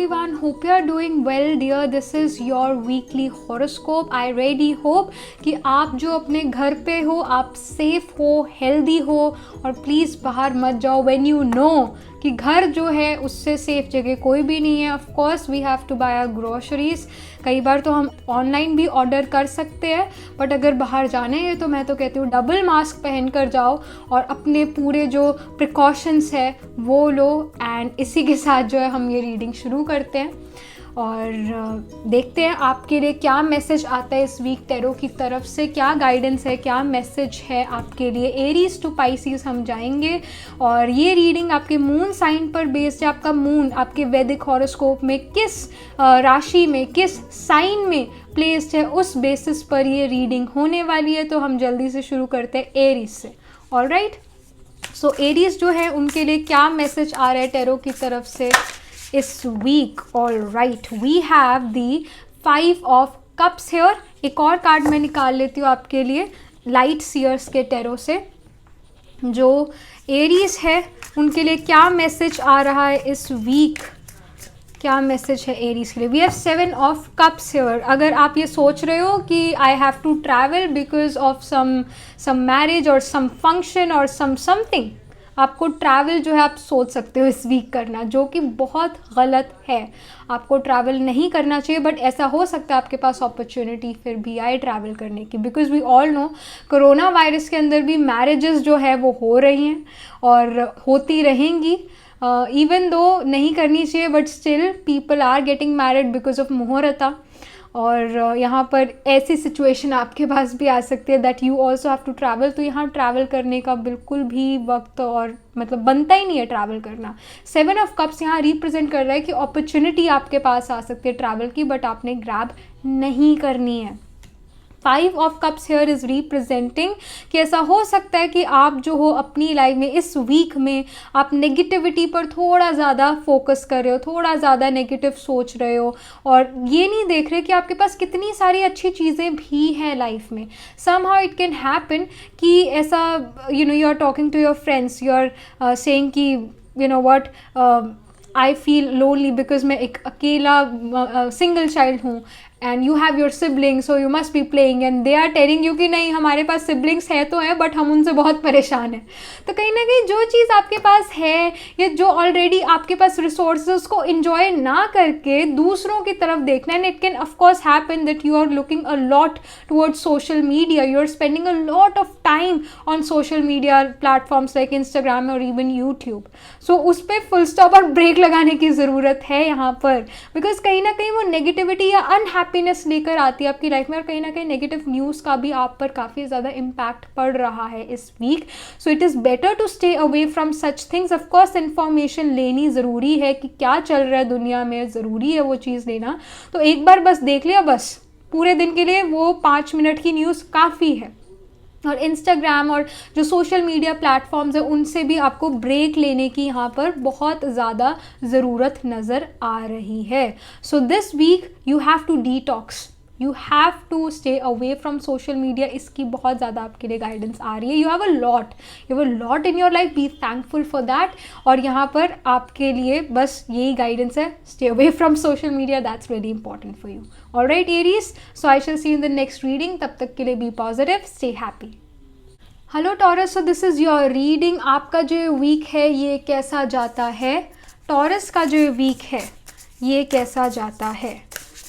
everyone, hope you are doing well dear. This is your weekly horoscope. I really hope कि आप जो अपने घर पे हो आप सेफ हो, हेल्दी हो और प्लीज़ बाहर मत जाओ when you know कि घर जो है उससे सेफ जगह कोई भी नहीं है. Of course we have to buy our groceries. कई बार तो हम ऑनलाइन भी ऑर्डर कर सकते हैं, बट अगर बाहर जाने हैं तो मैं तो कहती हूँ डबल मास्क पहन कर जाओ और अपने पूरे जो प्रिकॉशंस है वो लो. एंड इसी के साथ जो है हम ये रीडिंग शुरू करते हैं और देखते हैं आपके लिए क्या मैसेज आता है इस वीक टैरो की तरफ से, क्या गाइडेंस है, क्या मैसेज है आपके लिए. एरीज टू पाइसिस हम जाएंगे और ये रीडिंग आपके मून साइन पर बेस्ड है. आपका मून आपके वैदिक हॉरोस्कोप में किस राशि में, किस साइन में प्लेस्ड है, उस बेसिस पर ये रीडिंग होने वाली है. तो हम जल्दी से शुरू करते हैं एरीज से. ऑलराइट, सो एरीज जो है उनके लिए क्या मैसेज आ रहा है टैरो की तरफ से इस week. All right, we have the 5 of cups here. एक और कार्ड मैं निकाल लेती हूँ आपके लिए लाइट सीयर्स के टैरो से. जो एरीज है उनके लिए क्या मैसेज आ रहा है इस वीक, क्या मैसेज है एरीज के लिए. We have 7 of cups here. अगर आप ये सोच रहे हो कि I have to travel because of some marriage और सम फंक्शन और समथिंग, आपको ट्रैवल जो है आप सोच सकते हो इस वीक करना, जो कि बहुत गलत है. आपको ट्रैवल नहीं करना चाहिए, बट ऐसा हो सकता है आपके पास अपॉर्चुनिटी फिर भी आए ट्रैवल करने की. Because we all know corona virus के अंदर भी मैरिजेस जो है वो हो रही हैं और होती रहेंगी. इवन दो नहीं करनी चाहिए, but still people are getting married because of muhurta. और यहाँ पर ऐसी सिचुएशन आपके पास भी आ सकती है that you also have to travel. तो यहाँ ट्रैवल करने का बिल्कुल भी वक्त और मतलब बनता ही नहीं है ट्रैवल करना. 7 ऑफ कप्स यहाँ रिप्रेजेंट कर रहा है कि अपॉर्चुनिटी आपके पास आ सकती है ट्रैवल की, बट आपने ग्रैब नहीं करनी है. 5 of cups here is representing कि ऐसा हो सकता है कि आप जो हो अपनी लाइफ में इस वीक में आप नेगेटिविटी पर थोड़ा ज़्यादा फोकस कर रहे हो, थोड़ा ज़्यादा नेगेटिव सोच रहे हो और ये नहीं देख रहे कि आपके पास कितनी सारी अच्छी चीज़ें भी हैं लाइफ में. समहाउ इट कैन हैपन कि ऐसा you are talking to your friends, you are saying कि you know what I feel lonely because मैं एक अकेला सिंगल चाइल्ड हूँ. And you have your siblings so you must be playing and they are telling you कि नहीं हमारे पास siblings है तो है बट हम उनसे बहुत परेशान हैं. तो कहीं ना कहीं जो चीज़ आपके पास है या जो ऑलरेडी आपके पास रिसोर्सेज उसको इन्जॉय ना करके दूसरों की तरफ देखना. And it can of course happen that you are looking a lot towards social media, you are spending a lot of time on social media platforms like Instagram और इवन यूट्यूब. सो उस पर full stop और break लगाने की ज़रूरत है यहाँ पर. बिकॉज कहीं ना कहीं वो नेगेटिविटी या हैप्पीनेस लेकर आती है आपकी लाइफ में और कहीं ना कहीं नेगेटिव न्यूज़ का भी आप पर काफ़ी ज़्यादा इम्पैक्ट पड़ रहा है इस week. So it is better to stay away from such things. Of course information लेनी ज़रूरी है कि क्या चल रहा है दुनिया में, ज़रूरी है वो चीज़ लेना. तो एक बार बस देख लिया, बस पूरे दिन के लिए वो 5 मिनट की न्यूज़ काफ़ी है. और इंस्टाग्राम और जो सोशल मीडिया प्लेटफॉर्म्स है उनसे भी आपको ब्रेक लेने की यहाँ पर बहुत ज़्यादा ज़रूरत नज़र आ रही है. So this week you have to detox, you have to stay away from social media. इसकी बहुत ज़्यादा आपके लिए गाइडेंस आ रही है. You have a lot in your life, be thankful for that. और यहाँ पर आपके लिए बस यही गाइडेंस है, stay away from social media, that's very important for you. Alright Aries, so I shall see in the next reading. तब तक के लिए be positive, stay happy. Hello Taurus, so this is your reading. आपका जो week है ये कैसा जाता है? टॉरस का जो वीक है ये कैसा जाता है?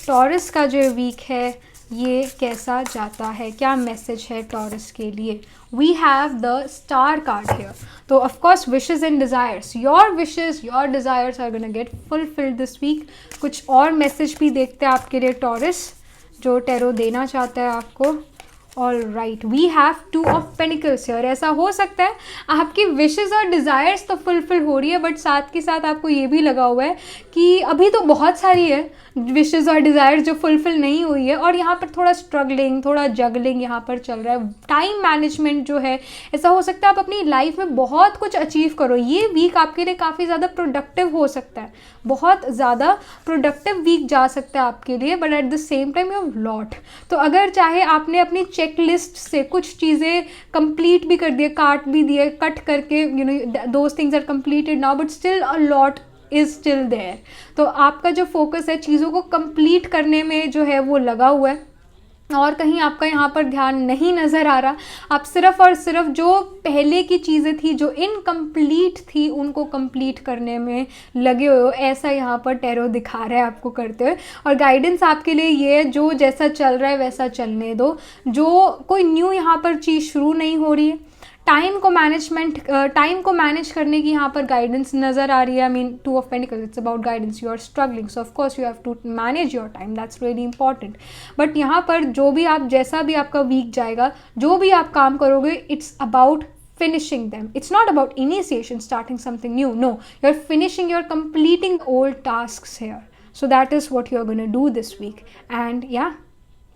टॉरस का जो वीक है ये कैसा जाता है? क्या मैसेज है टॉरस के लिए? We have the star card here. तो of course wishes and desires, your wishes your desires are gonna get fulfilled this week. कुछ और मैसेज भी देखते हैं आपके लिए टॉरस जो टैरो देना चाहता है आपको. All right, we have 2 of pentacles here. ऐसा हो सकता है आपकी विशेज़ और डिज़ायर्स तो फुलफिल हो रही है, बट साथ के साथ आपको ये भी लगा हुआ है कि अभी तो बहुत सारी है विशेज़ और डिज़ायर्स जो फुलफिल नहीं हुई है और यहाँ पर थोड़ा स्ट्रगलिंग, थोड़ा जगलिंग यहाँ पर चल रहा है. टाइम मैनेजमेंट जो है, ऐसा हो सकता है आप अपनी लाइफ में बहुत कुछ अचीव करो. ये वीक आपके लिए काफ़ी ज़्यादा प्रोडक्टिव हो सकता है, बहुत ज़्यादा प्रोडक्टिव वीक जा सकता है आपके लिए, but at the same time you have lot. तो अगर चाहे आपने अपनी चेक लिस्ट से कुछ चीज़ें कंप्लीट भी कर दिए, काट भी दिए, कट करके those things are completed now, but still a lot is still there. तो आपका जो फोकस है चीज़ों को कंप्लीट करने में जो है वो लगा हुआ है, और कहीं आपका यहाँ पर ध्यान नहीं नज़र आ रहा। आप सिर्फ और सिर्फ जो पहले की चीज़ें थी जो इनकम्प्लीट थी उनको कंप्लीट करने में लगे हुए हो, ऐसा यहाँ पर टैरो दिखा रहा है आपको करते हुए। और गाइडेंस आपके लिए ये है, जो जैसा चल रहा है वैसा चलने दो, जो कोई न्यू यहाँ पर चीज़ शुरू नहीं हो रही है। टाइम को मैनेज करने की यहाँ पर गाइडेंस नज़र आ रही है। I mean 2 of pentacles, it's about guidance. You are struggling, so of course you have to manage your time, that's really important. But यहाँ पर जो भी आप, जैसा भी आपका वीक जाएगा, जो भी आप काम करोगे, it's about finishing them. It's not about initiation, starting something new. No, you're finishing, you're completing old tasks here. So that is what you're going to do this week. And yeah,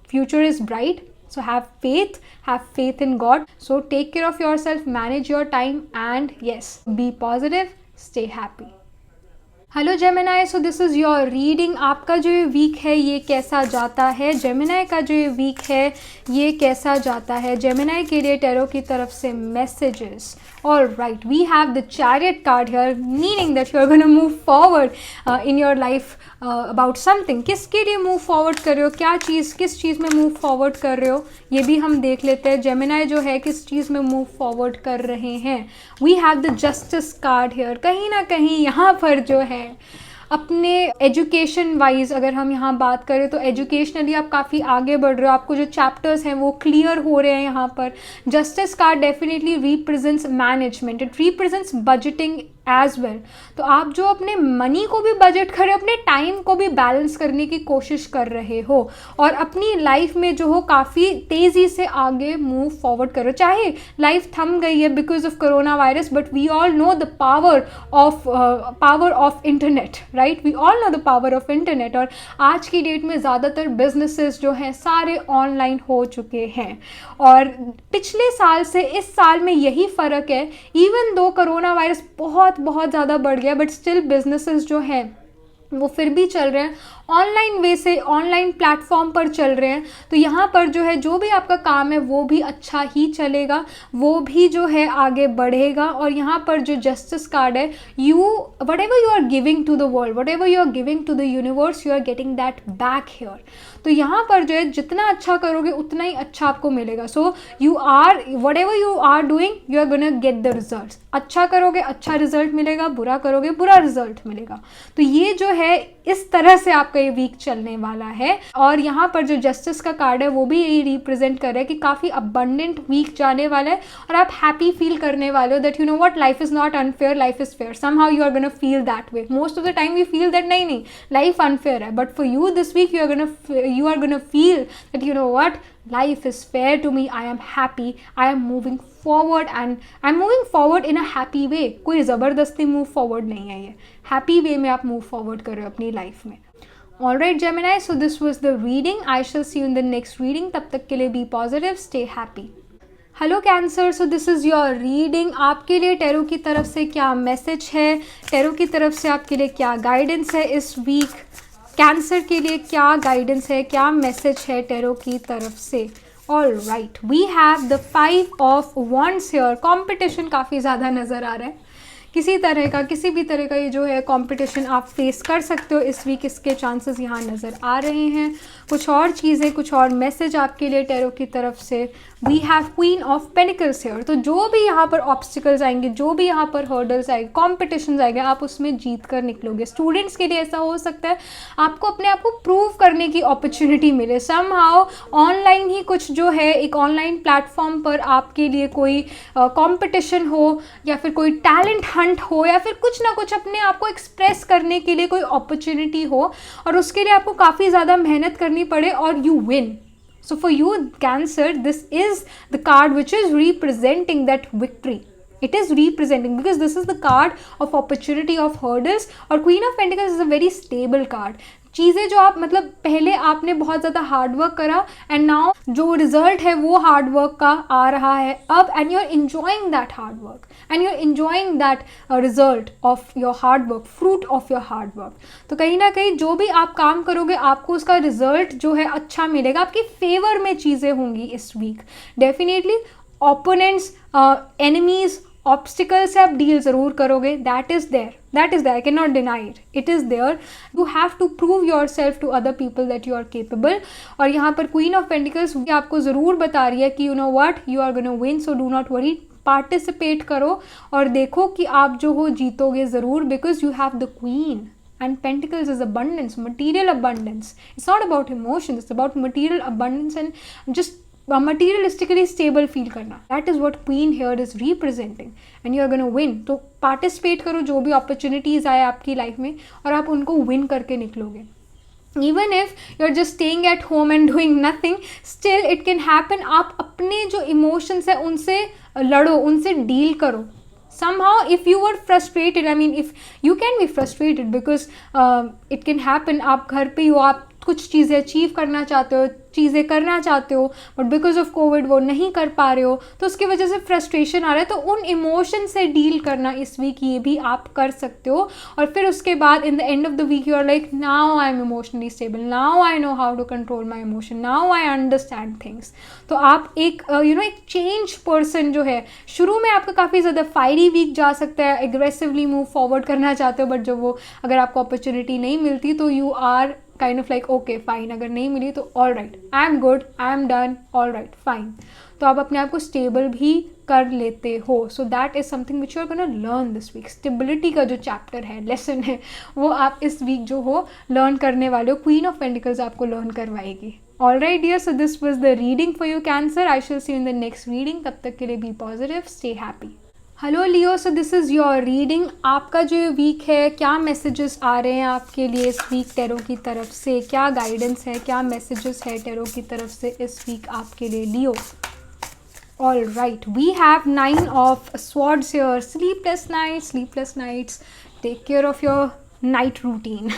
future is bright. So have faith in God. So take care of yourself, manage your time, and yes, be positive, stay happy. Hello Gemini, so this is your reading. आपका जो ये week है ये कैसा जाता है? Gemini का जो ये वीक है ये कैसा जाता है? जेमिनाई के लिए टैरो की तरफ से messages. All right, we have the chariot card here, meaning that you are gonna move forward in your life about something. किसके लिए मूव फॉरवर्ड कर रहे हो, क्या चीज़, किस चीज़ में मूव फॉरवर्ड कर रहे हो, ये भी हम देख लेते हैं। जेमिनाई जो है किस चीज़ में मूव फॉरवर्ड कर रहे हैं। We have the justice card here. कहीं ना कहीं यहाँ पर जो है अपने एजुकेशन वाइज अगर हम यहाँ बात करें तो एजुकेशनली आप काफ़ी आगे बढ़ रहे हो, आपको जो चैप्टर्स हैं वो क्लियर हो रहे हैं। यहाँ पर justice card definitely represents management, it represents budgeting as well. तो आप जो अपने मनी को भी बजट कर रहे हो, अपने टाइम को भी बैलेंस करने की कोशिश कर रहे हो, और अपनी लाइफ में जो हो काफ़ी तेज़ी से आगे मूव फॉरवर्ड करो। चाहे लाइफ थम गई है because of corona virus, but we all know the power of internet, right? We all know the power of internet. और आज की डेट में ज़्यादातर बिजनेसेस जो हैं सारे ऑनलाइन हो चुके हैं, और पिछले साल से इस साल में यही फ़र्क है। इवन दो कोरोना वायरस बहुत ज़्यादा बढ़ गया, बट स्टिल बिजनेसेस जो हैं वो फिर भी चल रहे हैं ऑनलाइन वे से, ऑनलाइन प्लेटफॉर्म पर चल रहे हैं। तो यहाँ पर जो है जो भी आपका काम है वो भी अच्छा ही चलेगा, वो भी जो है आगे बढ़ेगा। और यहाँ पर जो जस्टिस कार्ड है, whatever you are giving to the world, whatever you are giving to the universe, you are getting that back here. तो यहाँ पर जो है जितना अच्छा करोगे उतना ही अच्छा आपको मिलेगा। So you are, whatever you are doing, you are gonna get the result. अच्छा करोगे अच्छा रिजल्ट मिलेगा, बुरा करोगे बुरा रिजल्ट मिलेगा। तो ये जो है इस तरह से आपका ये वीक चलने वाला है। और यहाँ पर जो जस्टिस का कार्ड है वो भी यही रिप्रेजेंट कर रहा है कि काफ़ी अबंडेंट वीक जाने वाला है, और आप हैप्पी फील करने वाले हो that you know what, life is not unfair, life is fair. Somehow you are gonna feel that way. Most of the time we feel that नहीं लाइफ अनफेयर है, but for you this week you are gonna feel that you know what, life is fair to me, I am happy, I am moving forward, and I'm moving forward in a happy way। कोई ज़बरदस्ती move forward नहीं है, ये happy वे में आप move forward कर रहे हो अपनी लाइफ में। Alright Gemini, so this was the reading. I shall see you in the next reading. तब तक के लिए be positive, stay happy. Hello cancer, so this is your reading. आपके लिए टैरो की तरफ से क्या मैसेज है, टैरो की तरफ से आपके लिए क्या गाइडेंस है इस वीक, कैंसर के लिए क्या गाइडेंस है, क्या मैसेज है टैरो की तरफ से। All right, we have the 5 of wands here. Competition काफ़ी ज़्यादा नज़र आ रहा है, किसी भी तरह का ये जो है कंपटीशन आप फेस कर सकते हो इस वीक, इसके चांसेस यहाँ नज़र आ रहे हैं। कुछ और चीज़ें, कुछ और मैसेज आपके लिए टैरो की तरफ से। We have queen of pentacles here. तो जो भी यहाँ पर ऑब्स्टिकल्स आएंगे, जो भी यहाँ पर हर्डल्स आएंगे, कॉम्पिटिशन आएंगे, आप उसमें जीत कर निकलोगे। स्टूडेंट्स के लिए ऐसा हो सकता है आपको अपने आप को प्रूव करने की अपॉर्चुनिटी मिले। समहाउ ऑनलाइन ही कुछ जो है एक ऑनलाइन प्लेटफॉर्म पर आपके लिए कोई कॉम्पिटिशन हो, या फिर कोई टैलेंट हंट हो, या फिर कुछ ना कुछ अपने आप को एक्सप्रेस करने के लिए कोई अपॉर्चुनिटी हो, और उसके लिए आपको काफ़ी ज़्यादा मेहनत करनी पड़े और you win. So for you Cancer, this is the card which is representing that victory. It is representing because this is the card of opportunity, of hurdles, और Queen of Pentacles is a very stable card. चीज़ें जो आप मतलब पहले आपने बहुत ज़्यादा hard work करा एंड नाउ जो रिजल्ट है वो हार्ड वर्क का आ रहा है अब, and you are enjoying that hard work and you are enjoying that result of your hard work, fruit of your hard work. तो कहीं ना कहीं जो भी आप काम करोगे आपको उसका रिजल्ट जो है अच्छा मिलेगा, आपकी फेवर में चीज़ें होंगी इस week definitely. Opponents, enemies, obstacle से आप डील ज़रूर करोगे, that is there, I can not deny it is there. You have to prove yourself to other people that you are capable. और यहाँ पर क्वीन ऑफ पेंटिकल्स आपको ज़रूर बता रही है कि you know what, you are gonna win, so do not worry. Participate करो और देखो कि आप जो हो जीतोगे ज़रूर, because you have the queen. And Pentacles is abundance, material abundance. It's not about emotions, it's about material abundance and just materialistically stable feel करना. That is what Queen here is representing and you are going to win. तो participate करो जो भी opportunities आए आपकी life में और आप उनको win करके निकलोगे. Even if you're just staying at home and doing nothing, still it can happen. आप अपने जो emotions है उनसे लड़ो, उनसे deal करो. Somehow if you were frustrated, I mean if you can be frustrated because it can happen, आप घर पे हो, आप कुछ चीज़ें अचीव करना चाहते हो, चीज़ें करना चाहते हो, बट बिकॉज ऑफ कोविड वो नहीं कर पा रहे हो, तो उसकी वजह से फ्रस्ट्रेशन आ रहा है. तो उन इमोशन से डील करना इस वीक ये भी आप कर सकते हो. और फिर उसके बाद in the end of the week you are like, now I am emotionally stable, now I know how to control my emotion, now I understand things. तो आप एक एक चेंज पर्सन जो है, शुरू में आपका काफ़ी ज़्यादा फायरी वीक जा सकता है, एग्रेसिवली मूव फॉरवर्ड करना चाहते हो, बट जब वो अगर आपको अपॉर्चुनिटी नहीं मिलती तो you are kind of like okay fine, अगर नहीं मिली तो all right, I am good, I am done, all right fine. तो आप अपने आप को स्टेबल भी कर लेते हो. So that is something which you are gonna learn this week. Stability का जो चैप्टर है, लेसन है, वो आप इस वीक जो हो लर्न करने वाले हो. क्वीन ऑफ पेंटिकल्स आपको लर्न करवाएगी. All right dear, so this was the reading for you Cancer. I shall see in the next reading. तब तक के लिए be positive, stay happy. Hello Leo, so this is your reading. आपका जो week है, क्या messages आ रहे हैं आपके लिए इस वीक टेरो की तरफ से, क्या गाइडेंस है, क्या मैसेजेस है टेरो की तरफ से इस वीक आपके लिए Leo. All right, we have 9 of swords here. Sleepless nights, take care of your night routine.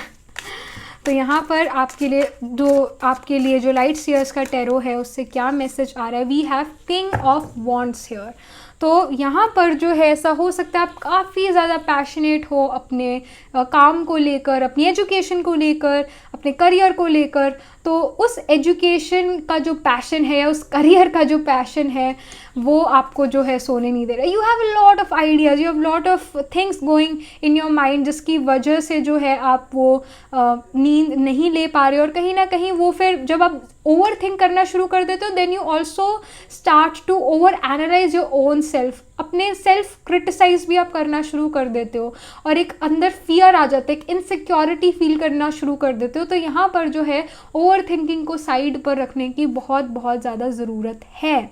तो यहाँ पर आपके लिए जो लाइट सीयर्स का टेरो है उससे क्या मैसेज आ रहा है. We have king of wands here. तो यहाँ पर जो है ऐसा हो सकता है आप काफ़ी ज़्यादा पैशनेट हो अपने काम को लेकर, अपनी एजुकेशन को लेकर, अपने करियर को लेकर. तो उस एजुकेशन का जो पैशन है या उस करियर का जो पैशन है वो आपको जो है सोने नहीं दे रहा. You have a lot of ideas, you have lot of things going in your mind, जिसकी वजह से जो है आप वो नींद नहीं ले पा रहे हो. और कहीं ना कहीं वो फिर जब आप ओवर थिंक करना शुरू कर देते हो, then you also start to overanalyse your own self. अपने सेल्फ क्रिटिसाइज भी आप करना शुरू कर देते हो और एक अंदर फियर आ जाता है, एक इनसिक्योरिटी फील करना शुरू कर देते हो. तो यहाँ पर जो है ओवर थिंकिंग को साइड पर रखने की बहुत बहुत ज़्यादा ज़रूरत है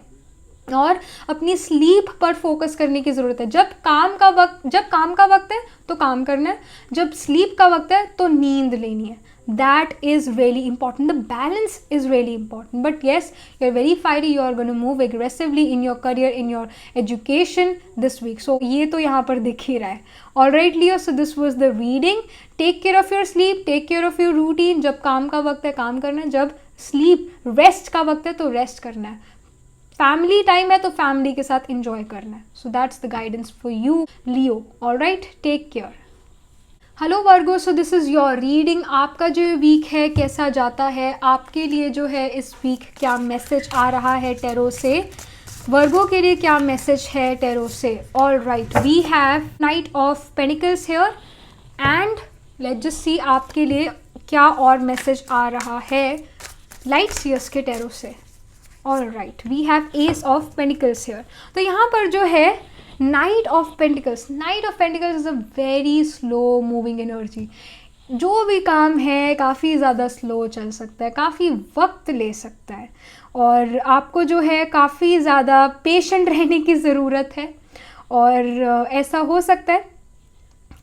और अपनी स्लीप पर फोकस करने की ज़रूरत है. जब काम का वक्त है तो काम करना है, जब स्लीप का वक्त है तो नींद लेनी है. That is really important. The balance is really important. But yes, you're very fiery. You are going to move aggressively in your career, in your education this week. So ये तो यहाँ पर दिख ही रहा है. Alright Leo, so this was the reading. Take care of your sleep. Take care of your routine. जब काम का वक्त है काम करना है, जब sleep रेस्ट का वक्त है तो रेस्ट करना है. फैमिली टाइम है तो फैमिली के साथ इंजॉय करना है. So that's the guidance for you Leo. Alright, take care. Hello Virgo, so this is your reading. आपका जो वीक है कैसा जाता है, आपके लिए जो है इस वीक क्या मैसेज आ रहा है टेरो से, वर्गो के लिए क्या मैसेज है टेरो से. All right, we have knight of pentacles here and let's just see आपके लिए क्या और मैसेज आ रहा है लाइट सीयर्स के टेरो से. All right, we have ace of pentacles here. तो यहाँ पर जो है knight of pentacles is a very slow moving energy. जो भी काम है काफ़ी ज़्यादा स्लो चल सकता है, काफ़ी वक्त ले सकता है और आपको जो है काफ़ी ज़्यादा पेशेंट रहने की ज़रूरत है. और ऐसा हो सकता है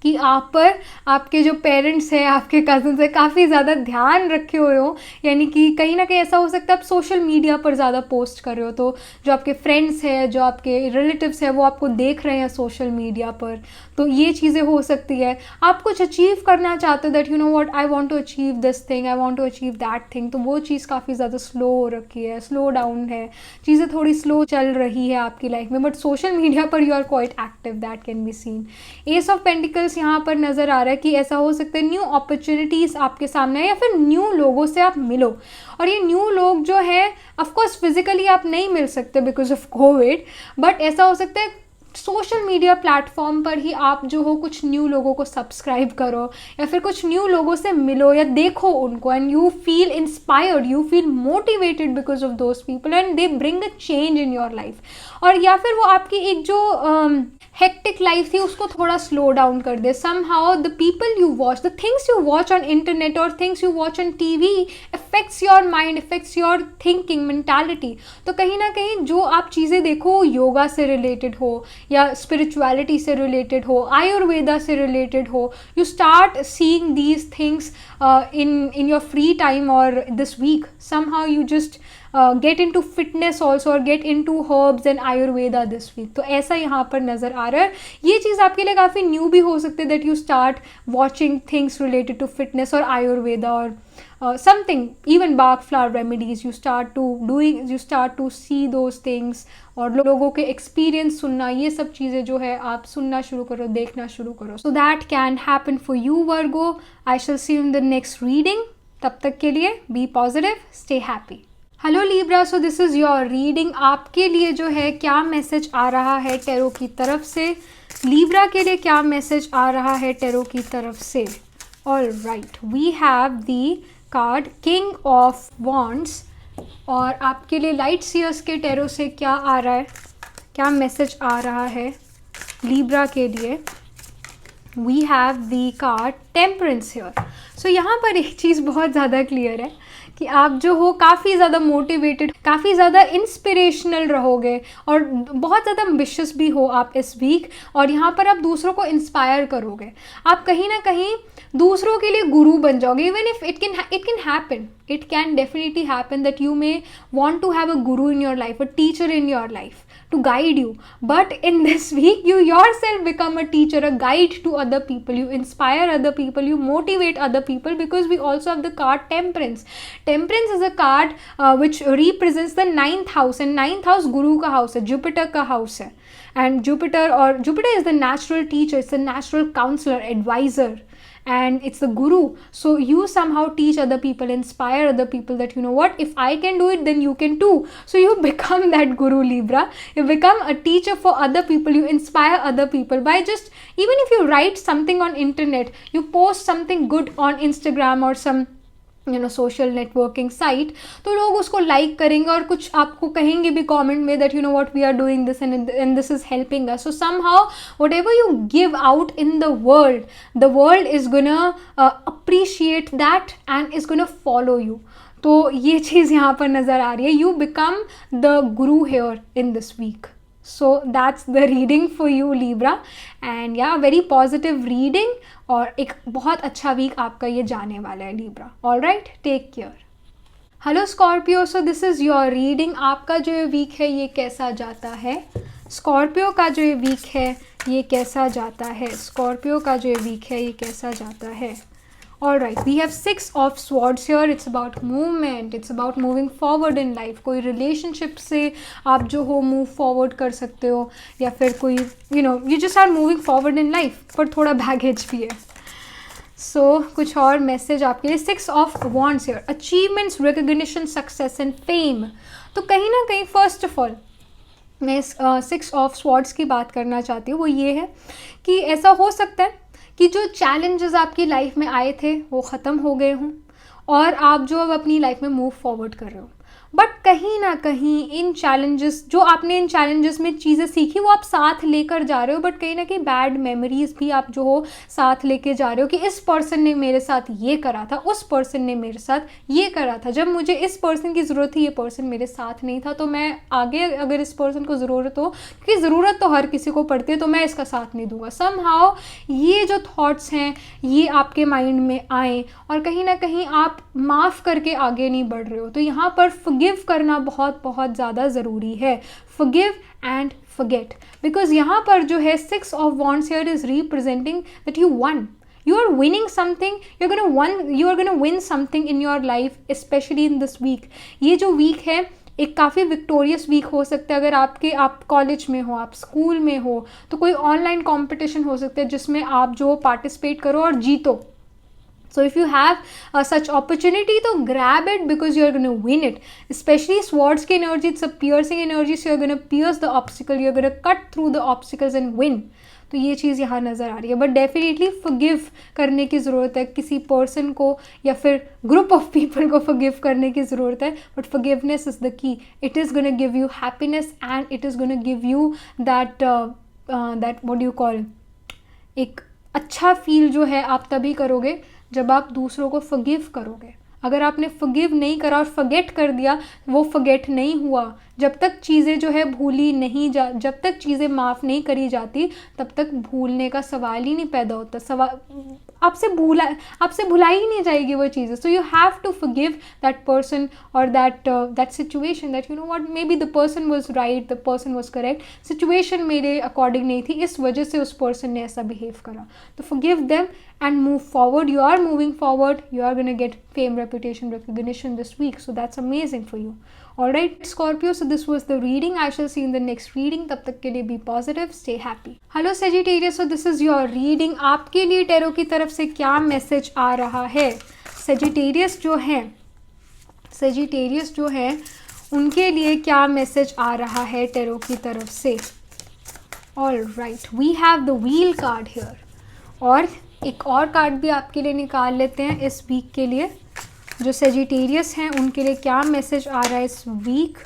कि आप पर आपके जो पेरेंट्स हैं, आपके कज़न्स हैं, काफ़ी ज़्यादा ध्यान रखे हुए हो. यानी कि कहीं ना कहीं ऐसा हो सकता है आप सोशल मीडिया पर ज़्यादा पोस्ट कर रहे हो, तो जो आपके फ्रेंड्स हैं, जो आपके रिलेटिव्स हैं, वो आपको देख रहे हैं सोशल मीडिया पर. तो ये चीज़ें हो सकती है. आप कुछ अचीव करना चाहते हो, that you know what, I want to achieve this thing, I want to achieve that thing. तो वो चीज़ काफ़ी ज़्यादा स्लो हो रखी है, स्लो डाउन है, चीज़ें थोड़ी स्लो चल रही है आपकी लाइफ में. बट सोशल मीडिया पर you are quite active, that can be seen. Ace of pentacles यहाँ पर नज़र आ रहा है कि ऐसा हो सकता है न्यू अपॉर्चुनिटीज़ आपके सामने है या फिर न्यू लोगों से आप मिलो. और ये न्यू लोग जो है ऑफकोर्स फिजिकली आप नहीं मिल सकते बिकॉज ऑफ कोविड, बट ऐसा हो सकता है सोशल मीडिया प्लेटफॉर्म पर ही आप जो हो कुछ न्यू लोगों को सब्सक्राइब करो या फिर कुछ न्यू लोगों से मिलो या देखो उनको, and you feel inspired, you feel motivated because of those people and they bring a change in your life. और या फिर वो आपकी एक जो हेक्टिक लाइफ थी उसको थोड़ा स्लो डाउन कर दे। somehow the people you watch, the things you watch on internet or things you watch on TV affects your mind, affects your thinking mentality। तो कहीं ना कहीं जो आप चीज़ें देखो योगा से रिलेटेड हो या स्पिरिचुअलिटी से रिलेटेड हो, आयुर्वेदा से रिलेटेड हो, you start seeing these things in your free time or this week somehow you just get into fitness also or get into herbs and ayurveda this week। तो ऐसा यहाँ पर नज़र आ रहा है। ये चीज़ आपके लिए काफ़ी न्यू भी हो सकती है, that you start watching things related to fitness or ayurveda or something, even Bach flower remedies, you start to see those things और लोगों के एक्सपीरियंस सुनना, ये सब चीज़ें जो है आप सुनना शुरू करो, देखना शुरू करो। So that can happen for you Virgo। I shall see you in the next reading। तब तक के लिए be positive, stay happy। Hello Libra, so this is your reading. आपके लिए जो है क्या मैसेज आ रहा है टेरो की तरफ से, लीब्रा के लिए क्या मैसेज आ रहा है टेरो की तरफ से। All right, we have the card king of wands, और आपके लिए लाइट सीयर्स के टेरो से क्या आ रहा है, क्या मैसेज आ रहा है लीब्रा के लिए। We have the card temperance here. So यहाँ पर एक चीज़ बहुत ज़्यादा क्लियर है कि आप जो हो काफ़ी ज़्यादा मोटिवेटेड, काफ़ी ज़्यादा इंस्पिरेशनल रहोगे और बहुत ज़्यादा एम्बिशियस भी हो आप इस वीक, और यहाँ पर आप दूसरों को इंस्पायर करोगे। आप कहीं ना कहीं दूसरों के लिए गुरु बन जाओगे। Even if it can happen, it can definitely happen that you may want to have a guru in your life, a teacher in your life to guide you, but in this week you yourself become a teacher, a guide to other people, you inspire other people, you motivate other people, because we also have the card temperance. Temperance is a card which represents the 9th house, and 9th house गुरु का house है, Jupiter का house है, and Jupiter is the natural teacher, it's the natural counselor, advisor, and it's the guru. So you somehow teach other people, inspire other people that you know what, if I can do it then you can too. So you become that guru Libra, you become a teacher for other people, you inspire other people by just, even if you write something on internet, you post something good on Instagram or some social networking site, तो लोग उसको like करेंगे और कुछ आपको कहेंगे भी comment में that you know what we are doing this and this is helping us. So somehow whatever you give out in the world is gonna appreciate that and is gonna follow you. तो ये चीज़ यहाँ पर नज़र आ रही है, you become the guru here in this week. So that's the reading for you Libra, and yeah, very positive reading, और एक बहुत अच्छा वीक आपका ये जाने वाला है Libra। All right, take care। Hello Scorpio, so this is your reading. आपका जो ये वीक है ये कैसा जाता है, स्कॉर्पियो का जो ये वीक है ये कैसा जाता है, स्कॉर्पियो का जो ये वीक है ये कैसा जाता है। All right, we have 6 of swords here. It's about movement, it's about moving forward in life। कोई relationship से आप जो हो move forward कर सकते हो, या फिर कोई you just are moving forward in life, पर थोड़ा baggage भी है। So कुछ और मैसेज आपके लिए, 6 of wands here, achievements, recognition, success and fame। तो कहीं ना कहीं फर्स्ट ऑफ ऑल मैं 6 of swords की बात करना चाहती हूँ, वो ये है कि ऐसा हो सकता है कि जो चैलेंजेस आपकी लाइफ में आए थे वो ख़त्म हो गए हों और आप जो अब अपनी लाइफ में मूव फॉरवर्ड कर रहे हो, बट कहीं ना कहीं इन चैलेंजेस, जो आपने इन चैलेंजेस में चीज़ें सीखी वो आप साथ लेकर जा रहे हो, बट कहीं ना कहीं बैड मेमोरीज भी आप जो हो साथ लेके जा रहे हो कि इस पर्सन ने मेरे साथ ये करा था, उस पर्सन ने मेरे साथ ये करा था, जब मुझे इस पर्सन की ज़रूरत थी ये पर्सन मेरे साथ नहीं था, तो मैं आगे अगर इस पर्सन को ज़रूरत हो, क्योंकि ज़रूरत तो हर किसी को पड़ती है, तो मैं इसका साथ नहीं दूंगा। समहाउ ये जो थॉट्स हैं ये आपके माइंड में आए और कहीं ना कहीं आप माफ़ करके आगे नहीं बढ़ रहे हो, तो यहाँ पर फॉरगिव करना बहुत बहुत ज़्यादा ज़रूरी है। फॉरगिव एंड फॉरगेट, बिकॉज यहाँ पर जो है 6 of wands here is representing that you won, you are winning something, you are gonna win something in your life, especially in this week। ये जो वीक है एक काफ़ी विक्टोरियस वीक हो सकता है। अगर आप कॉलेज में हो, आप स्कूल में हो, तो कोई ऑनलाइन कंपटीशन हो सकता है जिसमें आप जो पार्टिसिपेट करो और जीतो। So if you have such opportunity, तो grab it because you're going to win it. Especially swords की energy, it's a piercing energy, so you're going to pierce the obstacle, you're going to cut through the obstacles and win. तो ये चीज़ यहाँ नज़र आ रही है. But definitely forgive करने की ज़रूरत है, किसी पर्सन को या फिर ग्रुप ऑफ पीपल को फॉरगिव करने की ज़रूरत है. But forgiveness is the key. It is gonna give you happiness and it is gonna give you that what you call, एक अच्छा फील जो है आप तभी करोगे जब आप दूसरों को फॉरगिव करोगे. अगर आपने फॉरगिव नहीं करा और फॉरगेट कर दिया, वो फॉरगेट नहीं हुआ. जब तक चीज़ें जो है भूली नहीं जब तक चीज़ें माफ़ नहीं करी जाती, तब तक भूलने का सवाल ही नहीं पैदा होता. आपसे भुलाई ही नहीं जाएगी वो चीज़ें. So you have to forgive that person और that situation, that you know what, maybe the person was right, the person was correct, situation मेरे अकॉर्डिंग नहीं थी, इस वजह से उस पर्सन ने ऐसा बिहेव करा. तो forgive them and move forward. You are moving forward. You are going to get fame, reputation, recognition this week. So that's amazing for you. Alright, Scorpio. So this was the reading. I shall see you in the next reading. तब तक के लिए be positive, stay happy. Hello Sagittarius. So this is your reading. आपके लिए tarot की तरफ से क्या मैसेज आ रहा है? Sagittarius जो है उनके लिए क्या मैसेज आ रहा है टैरो की तरफ से? Alright, we have the wheel card here. और एक और कार्ड भी आपके लिए निकाल लेते हैं इस वीक के लिए. जो सेजिटेरियस हैं उनके लिए क्या मैसेज आ रहा है इस week?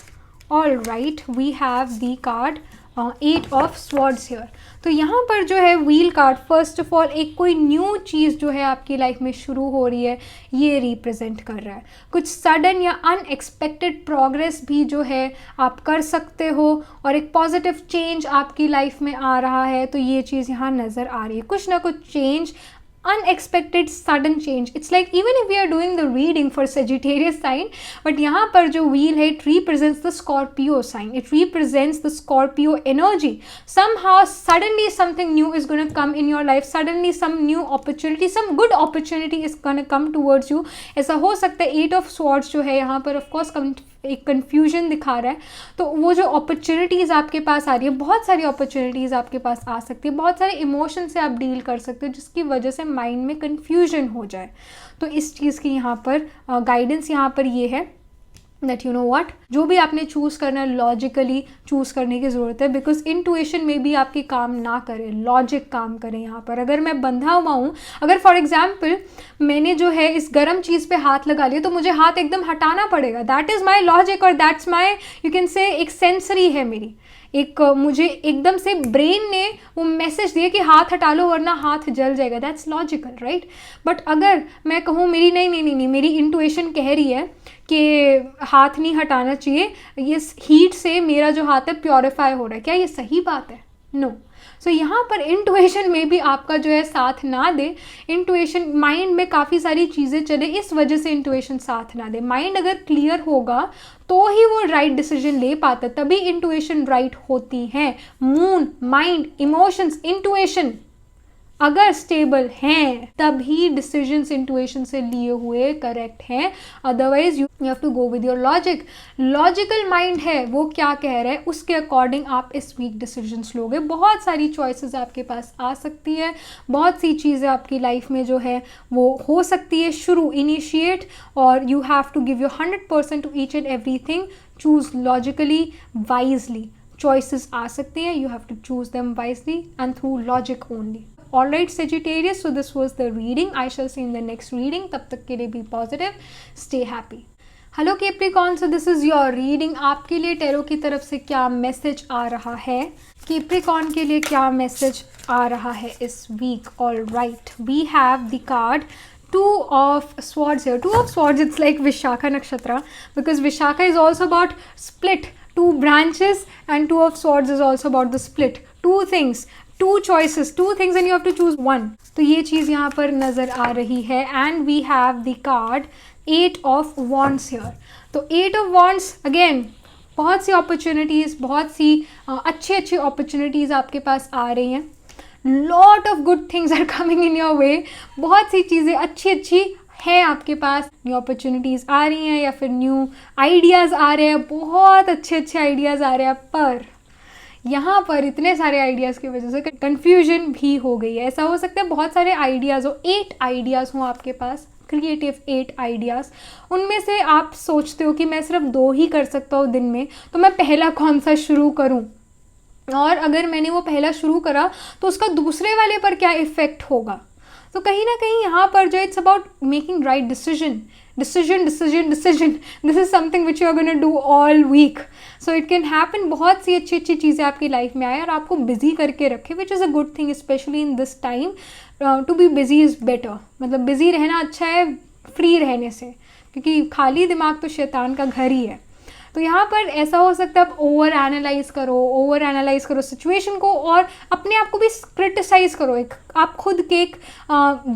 All right, we have the card 8 of swords here. तो यहाँ पर जो है wheel card, first of all एक कोई न्यू चीज़ जो है आपकी लाइफ में शुरू हो रही है, ये रिप्रेजेंट कर रहा है. कुछ सडन या अनएक्सपेक्टेड प्रोग्रेस भी जो है आप कर सकते हो और एक पॉजिटिव चेंज आपकी लाइफ में आ रहा है. तो ये चीज़ यहाँ नज़र आ रही है. कुछ ना कुछ change, unexpected sudden change. It's like even if we are doing the reading for Sagittarius sign, but यहाँ पर जो wheel है, it represents the Scorpio sign. It represents the Scorpio energy. Somehow suddenly something new is going to come in your life. Suddenly some new opportunity, some good opportunity is going to come towards you. ऐसा हो सकता है 8 of swords जो है यहाँ पर of course एक confusion दिखा रहा है. तो वो जो अपॉर्चुनिटीज़ आपके पास आ रही है, बहुत सारी अपॉर्चुनिटीज़ आपके पास आ सकती है, बहुत सारे इमोशन से आप डील कर सकते हो जिसकी वजह से माइंड में कन्फ्यूजन हो जाए. तो इस चीज़ की यहाँ पर गाइडेंस यहाँ पर ये है दैट यू नो व्हाट, जो भी आपने चूज़ करना है लॉजिकली चूज़ करने की ज़रूरत है. बिकॉज इंटुइशन में भी आपकी काम ना करे, लॉजिक काम करे यहाँ पर. अगर मैं बंधा हुआ हूँ, अगर फॉर एग्जाम्पल मैंने जो है इस गर्म चीज़ पे हाथ लगा लिया, तो मुझे हाथ एकदम हटाना पड़ेगा. दैट इज़ माई लॉजिक और that's my, you can say एक सेंसरी है मेरी. एक मुझे एकदम से ब्रेन ने वो मैसेज दिया कि हाथ हटा लो वरना हाथ जल जाएगा. That's logical, right. बट अगर मैं कहूँ मेरी नहीं, मेरी इंटुइशन कह रही है कि हाथ नहीं हटाना चाहिए, इस हीट से मेरा जो हाथ है प्योरीफाई हो रहा है, क्या ये सही बात है? नो. सो यहाँ पर इंटुइशन में भी आपका जो है साथ ना दे. इंटुइशन, माइंड में काफ़ी सारी चीज़ें चले, इस वजह से इंटुइशन साथ ना दे. माइंड अगर क्लियर होगा तो ही वो राइट डिसीजन ले पाता, तभी इंटुइशन राइट होती है. मून, माइंड, इमोशंस, इंटुइशन अगर स्टेबल हैं तभी डिसीजंस इंटुइशन से लिए हुए करेक्ट हैं. Otherwise you have to go with your logic. Logical mind है, वो क्या कह रहा है उसके अकॉर्डिंग आप इस वीक डिसीजंस लोगे. बहुत सारी चॉइसेस आपके पास आ सकती है, बहुत सी चीज़ें आपकी लाइफ में जो है वो हो सकती है शुरू, इनिशिएट. और you have to give your 100% to each and everything. Choose logically, wisely. Choices आ सकती हैं, you have to choose them wisely and through logic only. Alright Sagittarius, so this was the reading. I shall see in the next reading. तब तक के लिए be positive, stay happy. Hello Capricorn, so this is your reading. आपके लिए tarot की तरफ से क्या मैसेज आ रहा है? Capricorn के लिए क्या मैसेज आ रहा है इस week? Alright, we have the card 2 of swords here. 2 of swords, it's like Vishakha Nakshatra, because Vishakha is also about split, 2 branches, and 2 of swords is also about the split. 2 things, 2 choices, 2 things and you have to choose one. तो ये चीज़ यहाँ पर नज़र आ रही है. and we have the card 8 of wands here. तो 8 of wands again, बहुत सी अपॉर्चुनिटीज़, बहुत सी अच्छी अपॉर्चुनिटीज़ आपके पास आ रही हैं. lot of good things are coming in your way. बहुत सी चीज़ें अच्छी है आपके पास. न्यू अपॉर्चुनिटीज़ आ रही हैं या फिर न्यू आइडियाज़ आ रहे हैं, बहुत अच्छे आइडियाज़ आ रहे हैं. पर यहाँ पर इतने सारे आइडियाज़ की वजह से कन्फ्यूजन भी हो गई है। ऐसा हो सकता है बहुत सारे आइडियाज़ हो, 8 आइडियाज़ हों आपके पास, क्रिएटिव 8 आइडियाज़, उनमें से आप सोचते हो कि मैं सिर्फ 2 ही कर सकता हूँ दिन में, तो मैं पहला कौन सा शुरू करूँ, और अगर मैंने वो पहला शुरू करा तो उसका दूसरे वाले पर क्या इफ़ेक्ट होगा। तो कहीं ना कहीं यहाँ पर जो it's about making right decision, decision decision decision, this is something which you are gonna do all week. So it can happen, बहुत सी अच्छी अच्छी चीज़ें आपकी लाइफ में आए और आपको बिजी करके रखे, which is a good thing, specially in this time. To be busy is better, मतलब बिजी रहना अच्छा है फ्री रहने से, क्योंकि खाली दिमाग तो शैतान का घर ही है। तो यहाँ पर ऐसा हो सकता है आप ओवर एनालाइज करो सिचुएशन को, और अपने आप को भी क्रिटिसाइज़ करो। एक आप खुद के एक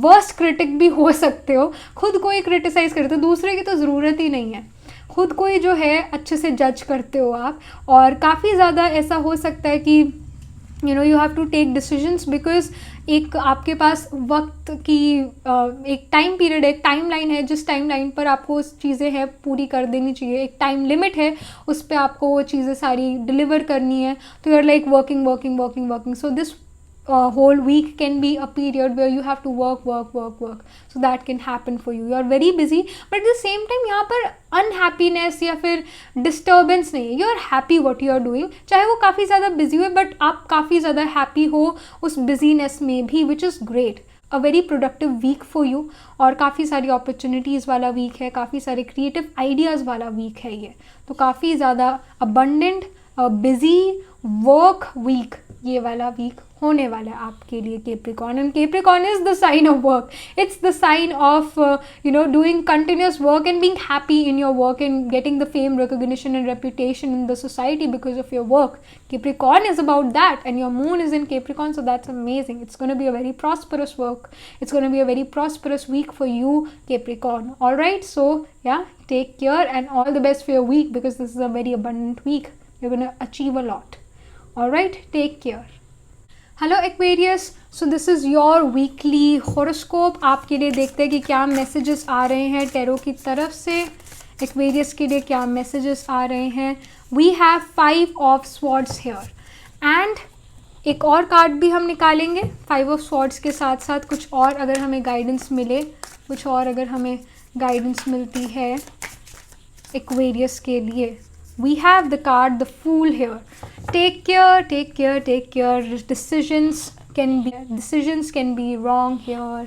वर्स्ट क्रिटिक भी हो सकते हो, खुद को ही क्रिटिसाइज़ करते हो, दूसरे की तो ज़रूरत ही नहीं है, खुद को ही जो है अच्छे से जज करते हो आप। और काफ़ी ज़्यादा ऐसा हो सकता है कि you have to take decisions, because एक आपके पास वक्त की एक टाइम पीरियड है, एक टाइम लाइन है, जिस टाइम लाइन पर आपको उस चीज़ें हैं पूरी कर देनी चाहिए, एक टाइम लिमिट है, उस पर आपको वो चीज़ें सारी डिलीवर करनी है। तो you are like working, so this whole week can be a period where you have to work, so that can happen for you. You are very busy, but at the same time यहाँ पर unhappiness या फिर disturbance नहीं है, you are happy what you are doing, चाहे वो काफ़ी ज़्यादा busy हो, but आप काफ़ी ज़्यादा happy हो उस busyness में भी, which is great. A very productive week for you, और काफ़ी सारी opportunities वाला week है, काफ़ी सारे creative ideas वाला week है ये, तो काफ़ी ज़्यादा abundant, busy work week ये वाला वीक होने वाला है आपके लिए Capricorn. And Capricorn is the sign of work, it's the sign of doing continuous work and being happy in your work and getting the fame, recognition and reputation in the society because of your work. Capricorn is about that, and your moon is in Capricorn, so that's amazing. It's going to be a very prosperous work. It's going to be a very prosperous week for you, Capricorn. All right, so yeah, take care and all the best for your week, because this is a very abundant week. You're going to achieve a lot. All right, take care. Hello Aquarius, so this is your weekly horoscope. आपके लिए देखते हैं कि क्या messages आ रहे हैं tarot की तरफ से। Aquarius के लिए क्या मैसेजेस आ रहे हैं। We have 5 of swords here, and एक और कार्ड भी हम निकालेंगे 5 of swords के साथ साथ। कुछ और अगर हमें गाइडेंस मिले, कुछ और अगर हमें गाइडेंस मिलती है Aquarius के लिए। We have the card the Fool here. Take care, take care, take care. Decisions can be wrong here.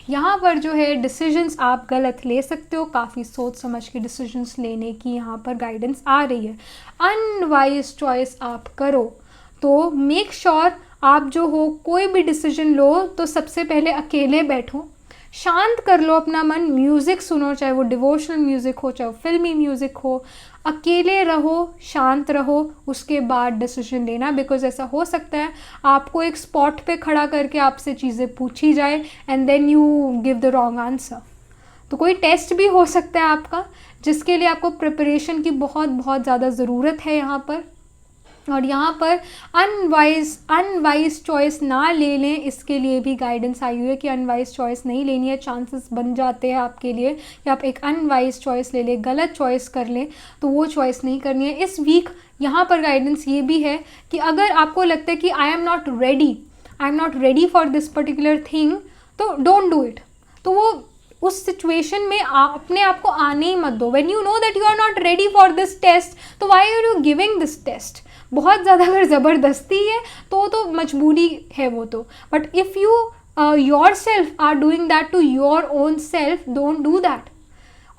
यहाँ पर जो है डिसीजंस आप गलत ले सकते हो, काफ़ी सोच समझ के डिसीजंस लेने की यहाँ पर गाइडेंस आ रही है। अनवाइज चॉइस आप करो तो मेक श्योर आप जो हो कोई भी डिसीजन लो तो सबसे पहले अकेले बैठो, शांत कर लो अपना मन, म्यूज़िक सुनो, चाहे वो डिवोशनल म्यूज़िक हो चाहे वो फिल्मी म्यूज़िक हो, अकेले रहो, शांत रहो, उसके बाद डिसीजन लेना। बिकॉज ऐसा हो सकता है आपको एक स्पॉट पे खड़ा करके आपसे चीज़ें पूछी जाए and then you give the wrong answer. तो कोई टेस्ट भी हो सकता है आपका, जिसके लिए आपको प्रिपरेशन की बहुत बहुत ज़्यादा ज़रूरत है यहाँ पर। और यहाँ पर अनवाइज चॉइस ना ले लें, इसके लिए भी गाइडेंस आई हुई है कि अनवाइज चॉइस नहीं लेनी है। चांसेस बन जाते हैं आपके लिए कि आप एक अनवाइज चॉइस ले लें, गलत चॉइस कर लें, तो वो चॉइस नहीं करनी है इस वीक। यहाँ पर गाइडेंस ये भी है कि अगर आपको लगता है कि I am not ready for this particular thing, तो डोंट डू इट। तो वो उस सिचुएशन में अपने आप को आने ही मत दो। When you know that you are not ready for this test, तो why are you giving this test. बहुत ज़्यादा अगर ज़बरदस्ती है तो मजबूरी है वो तो, but if you yourself are doing that to your own self, don't do that.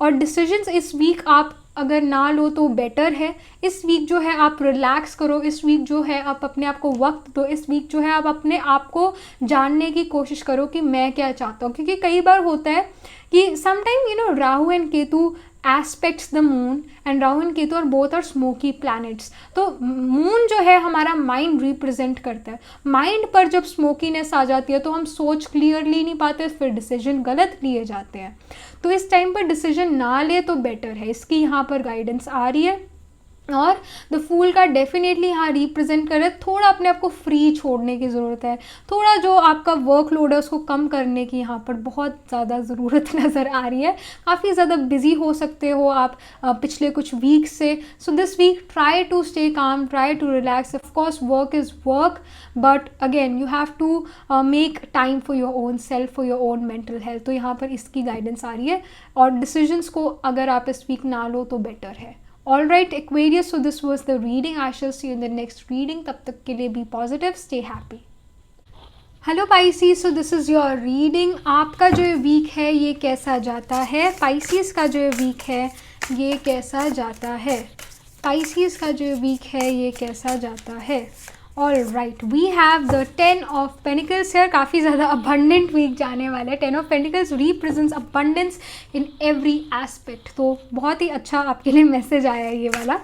और डिसीजंस इस वीक आप अगर ना लो तो बेटर है। इस वीक जो है आप रिलैक्स करो, इस वीक जो है आप अपने आप को वक्त दो, इस वीक जो है आप अपने आप को जानने की कोशिश करो कि मैं क्या चाहता हूँ। क्योंकि कई बार होता है कि sometime Rahu and Ketu aspects the moon, and Rahu and Ketu और बोथ आर स्मोकी प्लैनेट्स। तो मून जो है हमारा माइंड रिप्रेजेंट करता है। माइंड पर जब स्मोकीनेस आ जाती है तो हम सोच क्लियरली नहीं पाते, फिर डिसीजन गलत लिए जाते हैं। तो इस टाइम पर डिसीजन ना ले तो बेटर है, इसकी यहाँ पर गाइडेंस आ रही है। और द फूल का डेफिनेटली यहाँ रिप्रेजेंट कर रहा है थोड़ा अपने आप को फ्री छोड़ने की ज़रूरत है, थोड़ा जो आपका वर्कलोड है उसको कम करने की यहाँ पर बहुत ज़्यादा ज़रूरत नज़र आ रही है। काफ़ी ज़्यादा बिजी हो सकते हो आप पिछले कुछ वीक से। So this week try to stay calm, try to relax. Of course work is work, but again you have to make time for your own self, for your own mental health. तो यहाँ पर इसकी guidance आ रही है, और decisions को अगर आप इस वीक ना लो तो बेटर है। All right, Aquarius, so this was the reading. I shall see you in the next reading. तब तक के लिए be positive, stay happy. Hello Pisces, so this is your reading. आपका जो वीक है ये कैसा जाता है? Pisces का जो वीक है ये कैसा जाता है? Pisces का जो वीक है ये कैसा जाता है? All right, we have the 10 of pentacles here. काफ़ी ज़्यादा अबंडेंट वीक जाने वाला है। 10 of pentacles represents abundance in every aspect. तो बहुत ही अच्छा आपके लिए मैसेज आया है ये वाला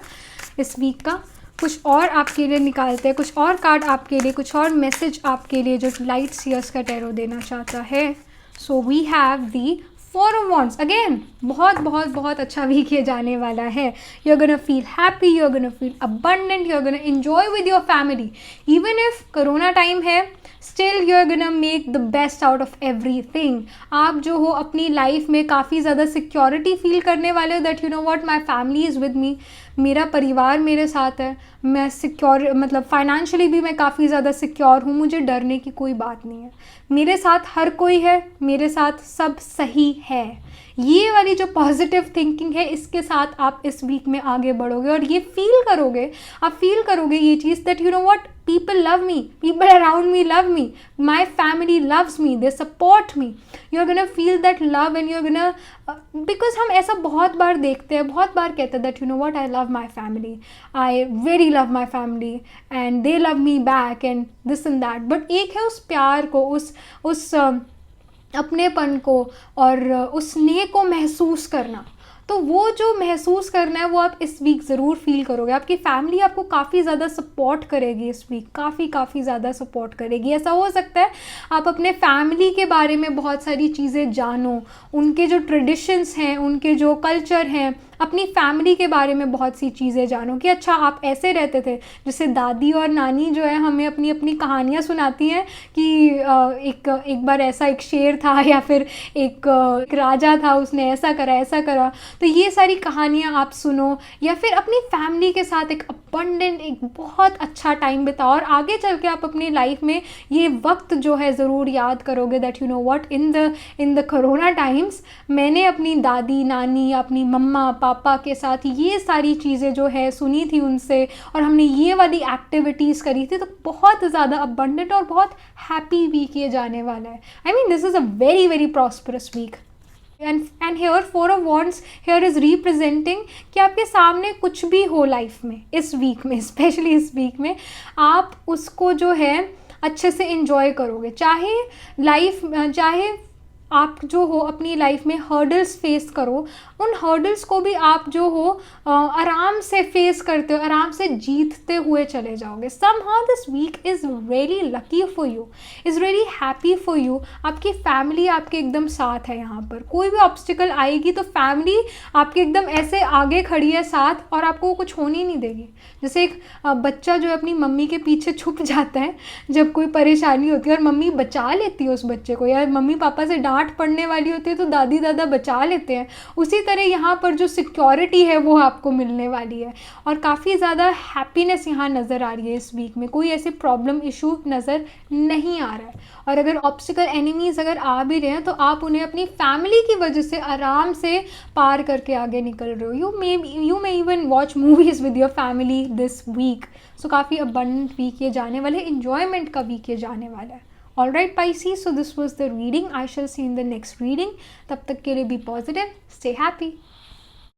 इस वीक का। कुछ और आपके लिए निकालते हैं, कुछ और कार्ड आपके लिए, कुछ और मैसेज आपके लिए जो लाइट सीयर्स का टैरो देना चाहता है। So we have the 4 of Wands। Again बहुत बहुत बहुत अच्छा वीक ये जाने वाला है। You are gonna feel happy, you are gonna feel abundant, you are gonna enjoy with your family. Even if corona time है, still you are gonna make the best out of everything. आप जो हो अपनी life में काफ़ी ज़्यादा security feel करने वाले हो, that you know what, my family is with me. मेरा परिवार मेरे साथ है, मैं सिक्योर, मतलब फाइनेंशियली भी मैं काफ़ी ज़्यादा सिक्योर हूँ, मुझे डरने की कोई बात नहीं है। मेरे साथ हर कोई है, मेरे साथ सब सही है। ये वाली जो पॉजिटिव थिंकिंग है, इसके साथ आप इस वीक में आगे बढ़ोगे और ये फील करोगे, आप फील करोगे ये चीज़ that you know what, people love me, people around me love me, my family loves me, they support me. You're gonna feel that love and you're gonna because हम ऐसा बहुत बार देखते हैं, बहुत बार कहते हैं that you know what, I love my family, I very love my family and they love me back and this and that. But एक है उस प्यार को, उस अपनेपन को और उस स्नेह को महसूस करना। तो वो जो महसूस करना है वो आप इस वीक ज़रूर फील करोगे। आपकी फैमिली आपको काफ़ी ज़्यादा सपोर्ट करेगी इस वीक, काफ़ी ज़्यादा सपोर्ट करेगी। ऐसा हो सकता है आप अपने फैमिली के बारे में बहुत सारी चीज़ें जानो, उनके जो ट्रेडिशंस हैं, उनके जो कल्चर हैं, अपनी फैमिली के बारे में बहुत सी चीज़ें जानो कि अच्छा आप ऐसे रहते थे। जैसे दादी और नानी जो है हमें अपनी अपनी कहानियाँ सुनाती हैं कि एक बार ऐसा एक शेर था या फिर एक राजा था, उसने ऐसा करा। तो ये सारी कहानियाँ आप सुनो या फिर अपनी फैमिली के साथ एक अबंडेंट, एक बहुत अच्छा टाइम बिताओ और आगे चल के आप अपनी लाइफ में ये वक्त जो है ज़रूर याद करोगे that you know what, in the corona times मैंने अपनी दादी, नानी, अपनी मम्मा, पापा के साथ ये सारी चीज़ें जो है सुनी थी उनसे और हमने ये वाली एक्टिविटीज़ करी थी। तो बहुत ज़्यादा अबंडेंट और बहुत हैप्पी वीक ये जाने वाला है। I mean this is a very very prosperous week. and here 4 of Wands here is representing कि आपके सामने कुछ भी हो लाइफ में, इस वीक में, स्पेशली इस वीक में आप उसको जो है अच्छे से एंजॉय करोगे। चाहे आप जो हो अपनी लाइफ में हर्डल्स फेस करो, उन हर्डल्स को भी आप जो हो आराम से फेस करते हो, आराम से जीतते हुए चले जाओगे। somehow this week is really lucky for you, is really happy for you। आपकी फैमिली आपके एकदम साथ है। यहाँ पर कोई भी ऑब्स्टिकल आएगी तो फैमिली आपके एकदम ऐसे आगे खड़ी है साथ और आपको कुछ होने ही नहीं देगी। जैसे एक बच्चा जो है अपनी मम्मी के पीछे छुप जाता है जब कोई परेशानी होती है और मम्मी बचा लेती है उस बच्चे को, या मम्मी पापा से डांट पड़ने वाली होती है तो दादी दादा बचा लेते हैं। उसी तरह यहाँ पर जो सिक्योरिटी है वो आपको मिलने वाली है और काफ़ी ज़्यादा हैप्पीनेस यहाँ नज़र आ रही है इस वीक में। कोई ऐसे प्रॉब्लम इशू नज़र नहीं आ रहा है और अगर ऑब्स्टिकल एनिमीज़ अगर आ भी रहे हैं तो आप उन्हें अपनी फैमिली की वजह से आराम से पार करके आगे निकल रहे हो। You may even watch movies with your family this week. So काफ़ी अबंडेंट वीक ये जाने वाले, इन्जॉयमेंट का वीक ये जाने वाला है। All right Pisces, so this was the reading. I shall see you in the next reading. तब तक के लिए be positive, stay happy.